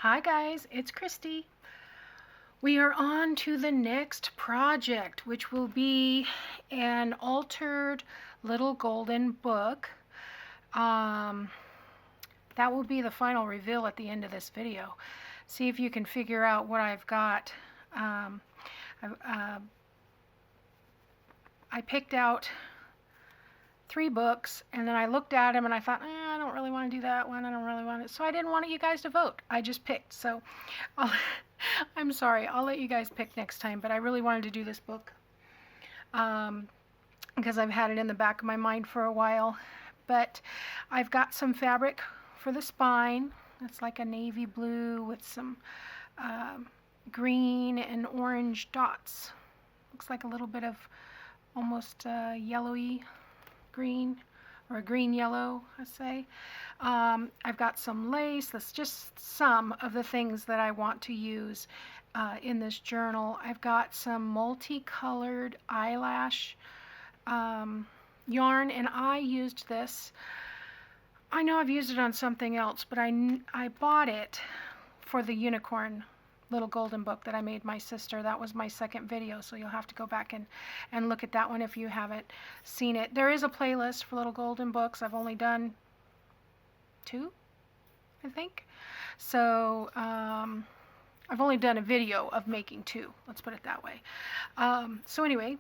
Hi guys, it's Kristi. We are on to the next project, which will be an altered little golden book. That will be the final reveal at the end of this video. See if you can figure out what I've got. I picked out 3 books, and then I looked at them and I thought, I don't really want to do that one. I don't really want it. So I didn't want you guys to vote. I just picked. So I'm sorry. I'll let you guys pick next time. But I really wanted to do this book because I've had it in the back of my mind for a while. But I've got some fabric for the spine. It's like a navy blue with some green and orange dots. Looks like a little bit of almost yellowy green, or a green yellow, I say. I've got some lace. That's just some of the things that I want to use in this journal. I've got some multicolored eyelash yarn, and I used this. I know I've used it on something else, but I bought it for the unicorn little golden book that I made my sister. That was my second video, so you'll have to go back and look at that one if you haven't seen it. There is a playlist for little golden books. I've only done 2, I think. So I've only done a video of making 2. Let's put it that way. So anyway,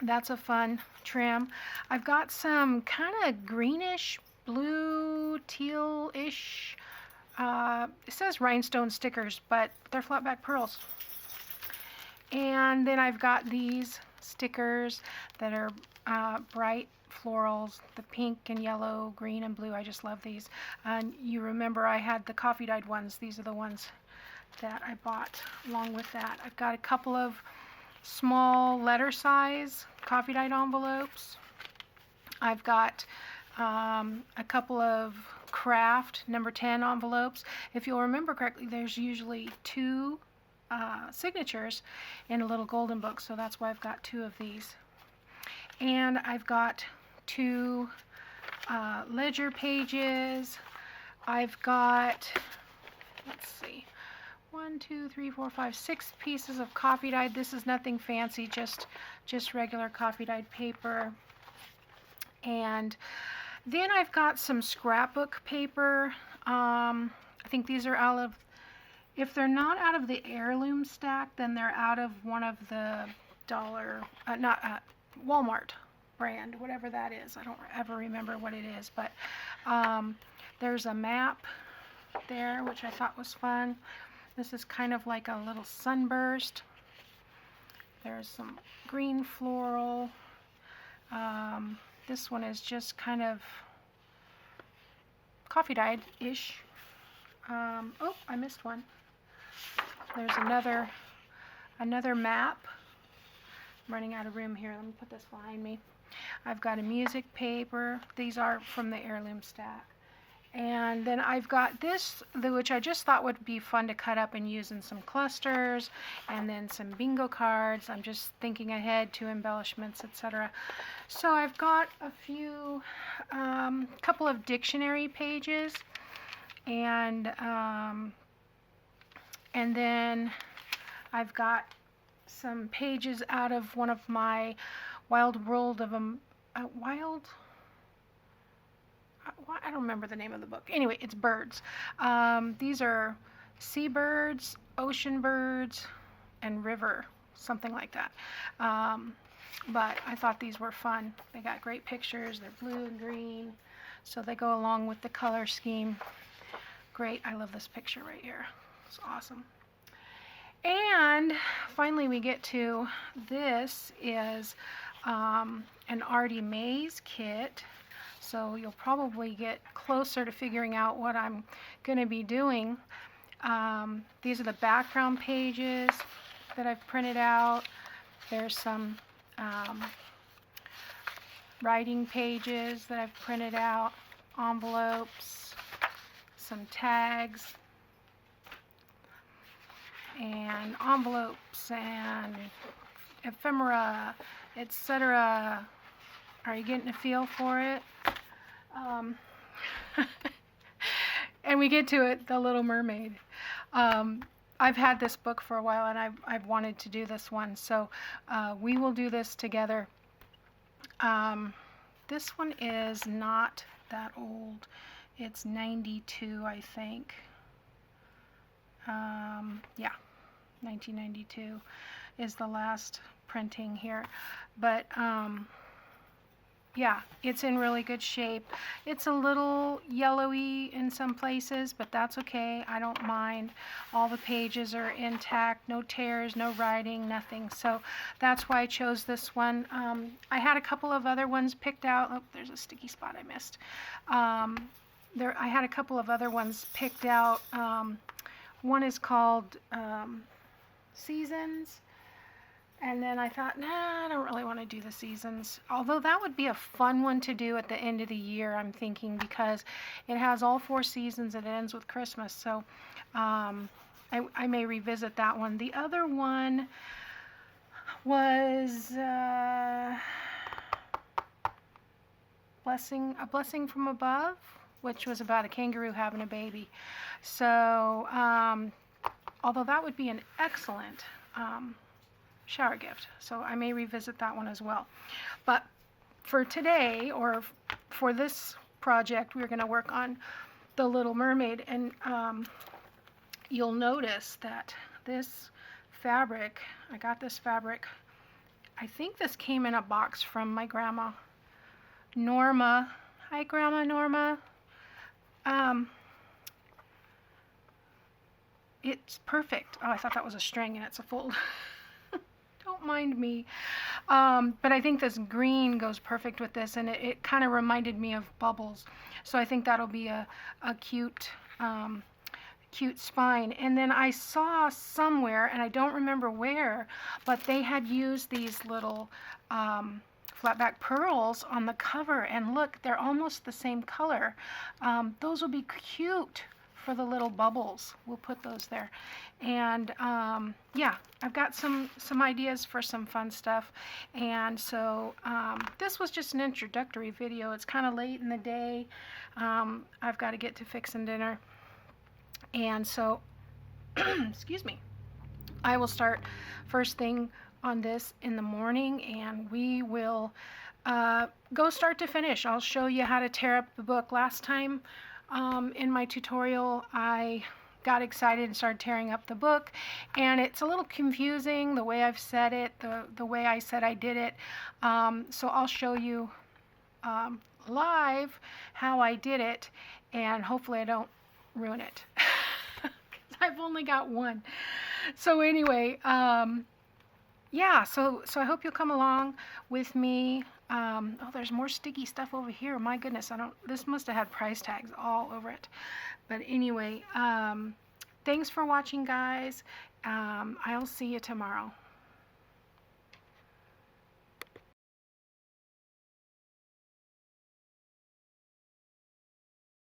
that's a fun trim. I've got some kind of greenish, blue, teal-ish it says rhinestone stickers, but they're flat back pearls. And then I've got these stickers that are bright florals, the pink and yellow, green and blue. I just love these. And you remember I had the coffee dyed ones. These are the ones that I bought along with that. I've got a couple of small letter size coffee dyed envelopes. I've got a couple of craft number 10 envelopes. If you'll remember correctly, there's usually 2 signatures in a little golden book, so that's why I've got 2 of these. And I've got 2 ledger pages. I've got, let's see, 1, 2, 3, 4, 5, 6 pieces of coffee dyed. This is nothing fancy, just regular coffee dyed paper. And then I've got some scrapbook paper. I think these are out of, if they're not out of the heirloom stack, then they're out of one of the Walmart brand, whatever that is. I don't ever remember what it is, but there's a map there, which I thought was fun. This is kind of like a little sunburst. There's some green floral. This one is just kind of coffee dyed-ish. Oh, I missed one. There's another map. I'm running out of room here. Let me put this behind me. I've got a music paper. These are from the heirloom stack. And then I've got this, which I just thought would be fun to cut up and use in some clusters, and then some bingo cards. I'm just thinking ahead to embellishments, etc. So I've got a few, couple of dictionary pages, and then I've got some pages out of one of my Wild World of I don't remember the name of the book. Anyway, it's birds. These are seabirds, ocean birds, and river, something like that. But I thought these were fun. They got great pictures. They're blue and green, so they go along with the color scheme. Great. I love this picture right here. It's awesome. And finally we get to, this is an Artymaze kit. So you'll probably get closer to figuring out what I'm going to be doing. These are the background pages that I've printed out. There's some writing pages that I've printed out, envelopes, some tags, and envelopes, and ephemera, etc. Are you getting a feel for it? And we get to it, The Little Mermaid. I've had this book for a while, and I've wanted to do this one, so we will do this together. This one is not that old. It's 92, I think. Yeah, 1992 is the last printing here. But yeah, it's in really good shape. It's a little yellowy in some places, but that's okay. I don't mind. All the pages are intact, no tears, no writing, nothing. So that's why I chose this one. I had a couple of other ones picked out. Oh, there's a sticky spot I missed. I had a couple of other ones picked out. One is called Seasons. And then I thought, nah, I don't really want to do the seasons. Although that would be a fun one to do at the end of the year, I'm thinking, because it has all 4 seasons. It ends with Christmas. So I may revisit that one. The other one was A Blessing from Above, which was about a kangaroo having a baby. So although that would be an excellent shower gift, so I may revisit that one as well. But for today, or for this project, we're going to work on The Little Mermaid, and you'll notice that this fabric, I got this fabric, I think this came in a box from my grandma Norma. Hi, Grandma Norma. It's perfect. Oh, I thought that was a string, and it's a fold. Don't mind me. But I think this green goes perfect with this, and it kind of reminded me of bubbles. So I think that'll be a cute cute spine. And then I saw somewhere, and I don't remember where, but they had used these little flatback pearls on the cover, and look, they're almost the same color. Those will be cute for the little bubbles. We'll put those there. And yeah, I've got some ideas for some fun stuff. And so this was just an introductory video. It's kind of late in the day. I've got to get to fixing dinner. And so, excuse me, I will start first thing on this in the morning, and we will go start to finish. I'll show you how to tear up the book. Last time in my tutorial, I got excited and started tearing up the book, and it's a little confusing the way I've said it, the way I said I did it. So I'll show you live how I did it, and hopefully I don't ruin it. I've only got one. So anyway, yeah, so I hope you'll come along with me. Oh, there's more sticky stuff over here. My goodness, this must have had price tags all over it. But anyway, thanks for watching, guys. I'll see you tomorrow.